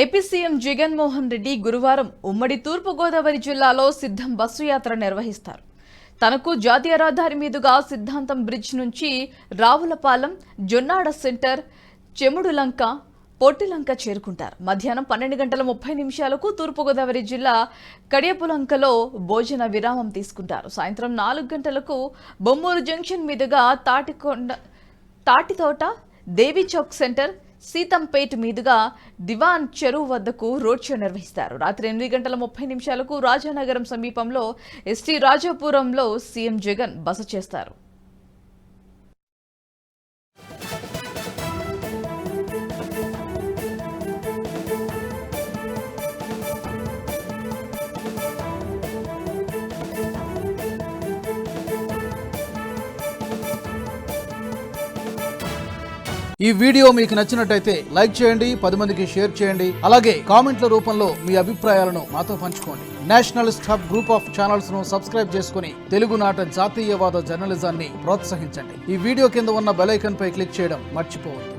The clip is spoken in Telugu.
ఏపీ సీఎం జగన్మోహన్ రెడ్డి గురువారం ఉమ్మడి తూర్పుగోదావరి జిల్లాలో సిద్ధం బస్సు యాత్ర నిర్వహిస్తారు. తనకు జాతీయ రహదారి మీదుగా సిద్ధాంతం బ్రిడ్జ్ నుంచి రావులపాలెం, జొన్నాడ సెంటర్, చెముడులంక, పొట్టిలంక చేరుకుంటారు. మధ్యాహ్నం 12:30 తూర్పుగోదావరి జిల్లా కడియపులంకలో భోజన విరామం తీసుకుంటారు. సాయంత్రం 4 గంటలకు బొమ్మూరు జంక్షన్ మీదుగా తాటితోట, దేవి చౌక్ సెంటర్, సీతంపేట్ మీదుగా దివాన్ చెరువు వద్దకు రోడ్ షో నిర్వహిస్తారు. రాత్రి 8:30 రాజానగరం సమీపంలో ఎస్టీ రాజాపురంలో సీఎం జగన్ బస చేస్తారు. ఈ వీడియో మీకు నచ్చినట్టయితే లైక్ చేయండి, 10 మందికి షేర్ చేయండి. అలాగే కామెంట్ల రూపంలో మీ అభిప్రాయాలను మాతో పంచుకోండి. Nationalist hub group of channels ను సబ్స్క్రైబ్ చేసుకుని తెలుగునాట జాతీయవాద జర్నలిజాన్ని ప్రోత్సహించండి. ఈ వీడియో కింద ఉన్న బెల్ ఐకాన్ పై క్లిక్ చేయడం మర్చిపోవద్దు.